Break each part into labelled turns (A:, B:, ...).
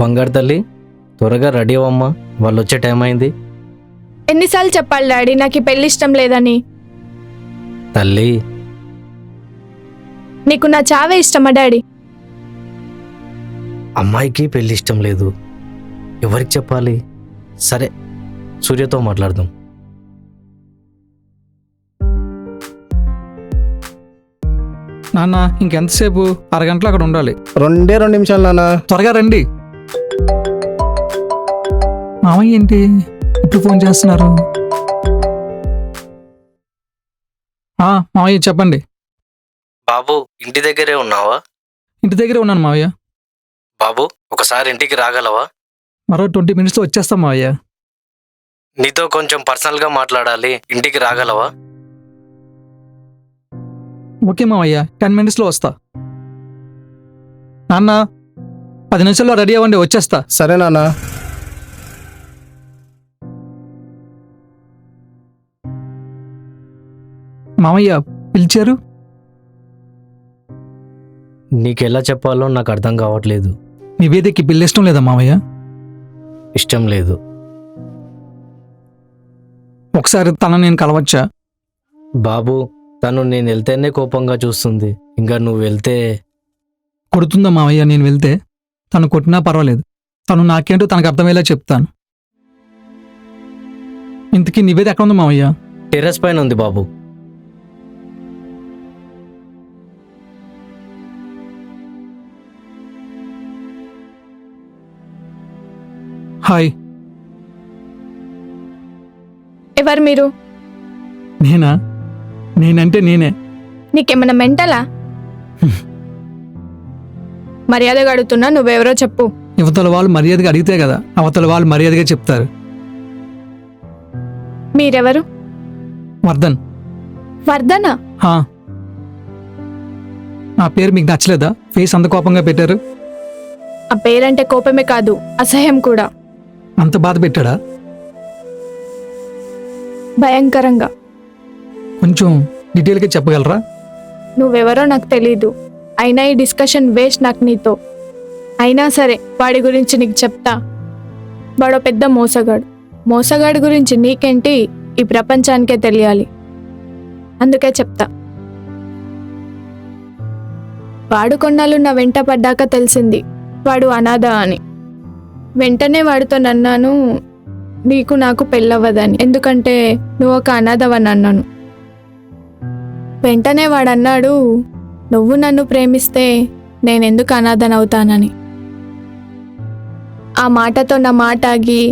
A: బంగారు తల్లి, త్వరగా రెడీ అవ్వమ్మా, వాళ్ళు వచ్చే టైం అయింది.
B: ఎన్నిసార్లు చెప్పాలి డాడీ నాకు ఈ పెళ్లి ఇష్టం లేదని?
A: తల్లి,
B: నీకు నా చావే ఇష్టమా డాడీ?
A: అమ్మాయికి పెళ్లి ఇష్టం లేదు, ఎవరికి చెప్పాలి? సరే, సూర్యతో మాట్లాడదాం.
C: నాన్న ఇంకెంతసేపు? అరగంటలో అక్కడ ఉండాలి.
D: 2 నిమిషాలు నాన్న.
C: త్వరగా రండి. మామయ్య ఏంటి ఇప్పుడు ఫోన్ చేస్తున్నారు? మామయ్య చెప్పండి.
A: బాబు, ఇంటి దగ్గరే ఉన్నావా?
C: ఇంటి దగ్గరే ఉన్నాను మావయ్య.
A: బాబు, ఒకసారి ఇంటికి రాగలవా?
C: మరో 20 మినిట్స్లో వచ్చేస్తాం మావయ్య.
A: నీతో కొంచెం పర్సనల్గా మాట్లాడాలి, ఇంటికి రాగలవా?
C: ఓకే మావయ్య, 10 మినిట్స్లో వస్తా. నాన్న 10 నిమిషాల్లో రెడీ అవ్వండి, వచ్చేస్తా.
D: సరే నాన్న.
C: మామయ్య పిలిచారు?
A: నీకెలా చెప్పాలో నాకు అర్థం కావట్లేదు.
C: నివేదికి పెళ్లి ఇష్టం లేదా మామయ్య?
A: ఇష్టం లేదు.
C: ఒకసారి తన నేను కలవచ్చా?
A: బాబు, తను నేను వెళ్తేనే కోపంగా చూస్తుంది, ఇంకా నువ్వు వెళ్తే...
C: కొడుతుందా మామయ్య నేను వెళ్తే? తను కొట్టినా పర్వాలేదు, తను నాకేంటో తనకు అర్థమయ్యేలా చెప్తాను. ఇంతకీ నివేద ఎక్కడ ఉంది మామయ్య?
A: టెర్రస్ పైన ఉంది బాబు.
C: హాయ్.
B: ఎవరు మీరు?
C: నేనంటే నేనే.
B: నీకేమన్నా మెంటలా? మర్యాదగా అడుగుతున్నా, నువ్వెవరో చెప్పు.
C: యువతల వాళ్ళు మర్యాదగా అడిగితే కదా అవతల వాళ్ళు మర్యాదగా చెప్తారు.
B: మీరెవరు?
C: వర్ధన్.
B: వర్ధనా?
C: నా పేరు మీకు నచ్చలేదా? ఫేస్ అంత కోపంగా పెట్టారు.
B: ఆ పేరంటే కోపమే కాదు, అసహ్యం కూడా.
C: అంత బాధ పెట్టాడా?
B: భయంకరంగా.
C: కొంచెం డీటెయిల్గా చెప్పగలరా?
B: నువ్వెవరో నాకు తెలీదు, అయినా ఈ డిస్కషన్ వేస్ట్ నాకు నీతో. అయినా సరే, వాడి గురించి నీకు చెప్తా. వాడో పెద్ద మోసగాడు. మోసగాడి గురించి నీకేంటి, ఈ ప్రపంచానికే తెలియాలి, అందుకే చెప్తా. వాడు కొన్నాళ్ళు నా వెంట పడ్డాక తెలిసింది వాడు అనాథ అని. వెంటనే వాడితో నన్నాను, నీకు నాకు పెళ్ళవ్వదని, ఎందుకంటే నువ్వు ఒక అనాథవని అన్నాను. వెంటనే వాడన్నాడు, నువ్వు నన్ను ప్రేమిస్తే నేనెందుకు అనాథనవుతానని. ఆ మాటతో నా మాట ఆగి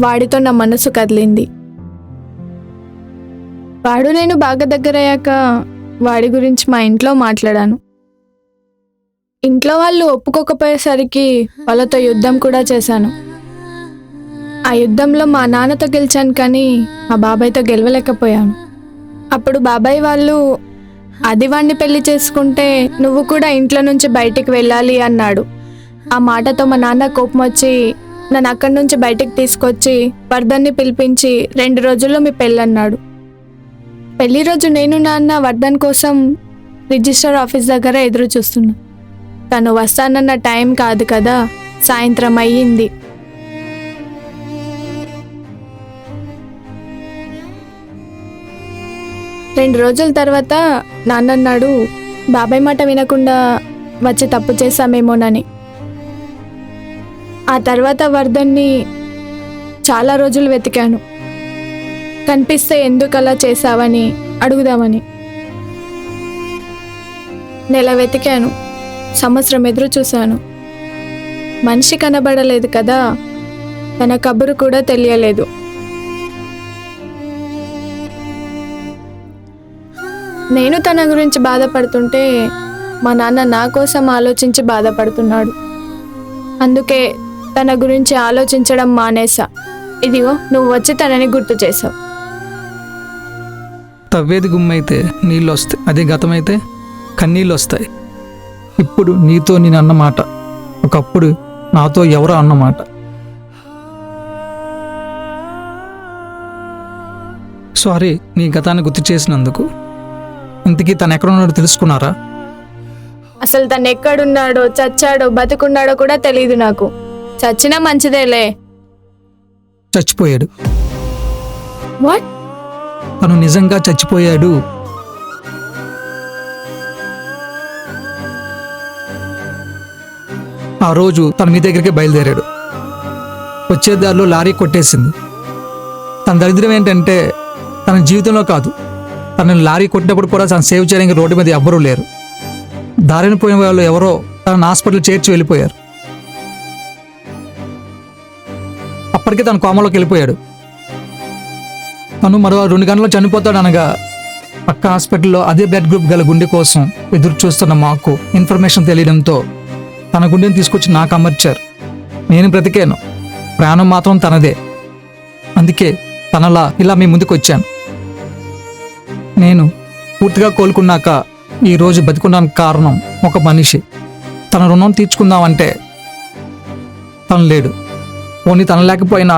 B: వాడితో నా మనసు కదిలింది. వాడు నేను బాగా దగ్గరయ్యాక వాడి గురించి మా ఇంట్లో మాట్లాడాను. ఇంట్లో వాళ్ళు ఒప్పుకోకపోయేసరికి వాళ్ళతో యుద్ధం కూడా చేశాను. ఆ యుద్ధంలో మా నాన్నతో గెలిచాను, కానీ మా బాబాయ్తో గెలవలేకపోయాను. అప్పుడు బాబాయ్ వాళ్ళు, అది వాణ్ణి పెళ్లి చేసుకుంటే నువ్వు కూడా ఇంట్లో నుంచి బయటికి వెళ్ళాలి అన్నాడు. ఆ మాటతో మా నాన్న కోపం వచ్చి నన్ను అక్కడి నుంచి బయటికి తీసుకొచ్చి వర్ధన్ని పిలిపించి 2 రోజుల్లో మీ పెళ్ళన్నాడు. పెళ్లి రోజు నేను నాన్న వర్ధన్ కోసం రిజిస్టర్ ఆఫీస్ దగ్గర ఎదురు చూస్తున్నా. తను వస్తానన్న టైం కాదు కదా, సాయంత్రం అయ్యింది. రెండు రోజుల తర్వాత నాన్నన్నాడు, బాబాయ్ మాట వినకుండా వచ్చి తప్పు చేశామేమోనని. ఆ తర్వాత వర్ధన్ని చాలా రోజులు వెతికాను. కనిపిస్తే ఎందుకు అలా చేశావని అడుగుదామని. నెల వెతికాను, సంవత్సరం ఎదురు చూశాను. మనిషి కనబడలేదు కదా, తన కబురు కూడా తెలియలేదు. నేను తన గురించి బాధపడుతుంటే మా నాన్న నా కోసం ఆలోచించి బాధపడుతున్నాడు. అందుకే తన గురించి ఆలోచించడం మానేసా. ఇదిగో నువ్వు వచ్చి తనని గుర్తు చేసావు.
C: తవ్వేది గుమ్మైతే నీళ్ళు వస్తాయి, అదే గతమైతే కన్నీళ్ళు వస్తాయి. ఇప్పుడు నీతో నేను అన్నమాట ఒకప్పుడు నాతో ఎవరో అన్నమాట. సారీ నీ గతాన్ని గుర్తు చేసినందుకు. ఇంతకీ తను ఎక్కడున్నాడో తెలుసుకున్నారా?
B: అసలు తను ఎక్కడున్నాడో, చచ్చాడో, బతుకున్నాడో కూడా తెలియదు నాకు. చచ్చినా మంచిదేలే.
C: చచ్చిపోయాడు.
B: వాట్?
C: తను నిజంగా చచ్చిపోయాడు. ఆ రోజు తను మీ దగ్గరికి బయలుదేరాడు. వచ్చే దారిలో లారీ కొట్టేసింది. తన దరిద్రం ఏంటంటే తన జీవితంలో కాదు, తనని లారీ కొట్టినప్పుడు కూడా తను సేవ్ చేయడానికి రోడ్డు మీద ఎవ్వరూ లేరు. దారిన పోయిన వాళ్ళు ఎవరో తనని హాస్పిటల్ చేర్చి వెళ్ళిపోయారు. అప్పటికే తను కోమలోకి వెళ్ళిపోయాడు. తను మరో 2 గంటల్లో చనిపోతాడు అనగా పక్క హాస్పిటల్లో అదే బ్లడ్ గ్రూప్ గల గుండె కోసం ఎదురు చూస్తున్న మాకు ఇన్ఫర్మేషన్ తెలియడంతో తన గుండెని తీసుకొచ్చి నాకు అమర్చారు. నేను బ్రతికాను, ప్రాణం మాత్రం తనదే. అందుకే తనలా ఇలా మీ ముందుకు వచ్చాను. నేను పూర్తిగా కోలుకున్నాక ఈరోజు బతికున్నానికి కారణం ఒక మనిషి. తన రుణం తీర్చుకుందామంటే తను లేడు. పోనీ తన లేకపోయినా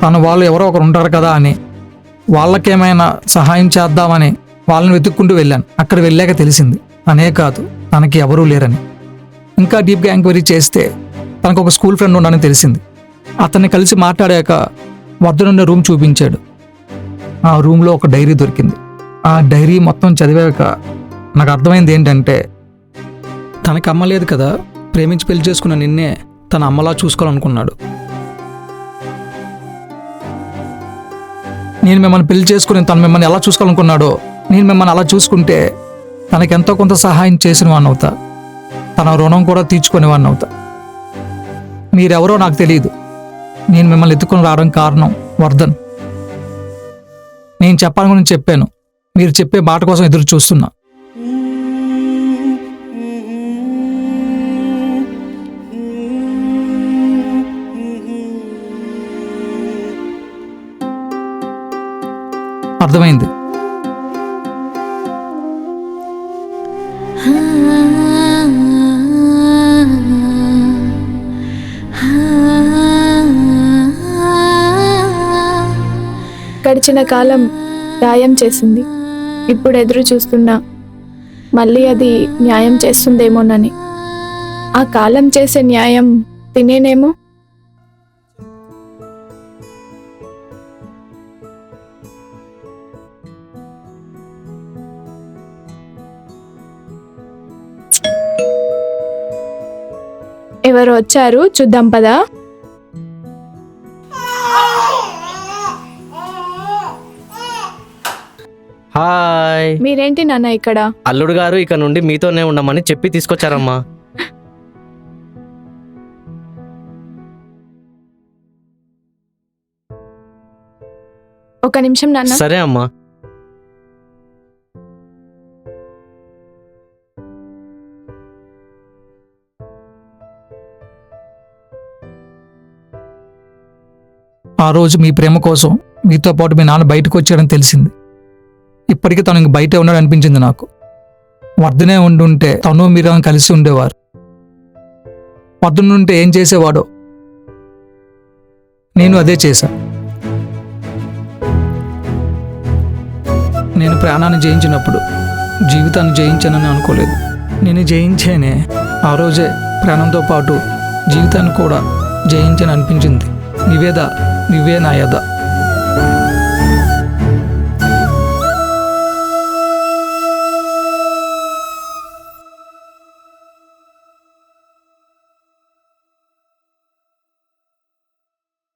C: తన వాళ్ళు ఎవరో ఒకరు ఉంటారు కదా అని వాళ్ళకేమైనా సహాయం చేద్దామని వాళ్ళని వెతుక్కుంటూ వెళ్ళాను. అక్కడ వెళ్ళాక తెలిసింది తనే కాదు, తనకి ఎవరూ లేరని. ఇంకా డీప్గా ఎంక్వైరీ చేస్తే తనకు ఒక స్కూల్ ఫ్రెండ్ ఉండని తెలిసింది. అతన్ని కలిసి మాట్లాడాక వర్ధనున్న రూమ్ చూపించాడు. ఆ రూమ్లో ఒక డైరీ దొరికింది. ఆ డైరీ మొత్తం చదివాక నాకు అర్థమైంది ఏంటంటే తనకి అమ్మ లేదు కదా, ప్రేమించి పెళ్లి చేసుకున్న నిన్నే తన అమ్మలా చూసుకోవాలనుకున్నాడు. నేను మిమ్మల్ని పెళ్లి చేసుకుని తను మిమ్మల్ని ఎలా చూసుకోవాలనుకున్నాడో నేను మిమ్మల్ని అలా చూసుకుంటే తనకెంతో కొంత సహాయం చేసిన వాడిని అవుతా, తన రుణం కూడా తీర్చుకునే వాడిని అవుతా. మీరెవరో నాకు తెలియదు. నేను మిమ్మల్ని ఎత్తుకుని రావడం కారణం వర్ధన్. నేను చెప్పాలని చెప్పాను, మీరు చెప్పే మాట కోసం ఎదురు చూస్తున్నా. అర్థమైంది.
B: గడిచిన కాలం న్యాయం చేసింది. ఇప్పుడు ఎదురు చూస్తున్నా మళ్ళీ అది న్యాయం చేస్తుందేమోనని. ఆ కాలం చేసే న్యాయం తినేనేమో. ఎవరు వచ్చారు చూద్దాం పదా.
A: హాయ్.
B: మీరేంటి నాన్న ఇక్కడ?
A: అల్లుడు గారు ఇక నుండి మీతోనే ఉండమని చెప్పి తీసుకొచ్చారమ్మా.
B: ఒక నిమిషం నాన్న.
A: సరే అమ్మా.
C: ఆ రోజు మీ ప్రేమ కోసం మీతో పాటు మీ నాన్న బయటకు వచ్చాడని తెలిసింది. ఇప్పటికీ తను ఇంక బయటే ఉన్నాడు అనిపించింది నాకు. వర్ధనే ఉండుంటే తను మీరు కలిసి ఉండేవారు. వర్ధనుంటే ఏం చేసేవాడో నేను అదే చేశా. నేను ప్రాణాన్ని జయించినప్పుడు జీవితాన్ని జయించానని అనుకోలేదు. నేను జయించేనే ఆ రోజే ప్రాణంతో పాటు జీవితాన్ని కూడా జయించని అనిపించింది. నివేద, నువ్వే నా యద.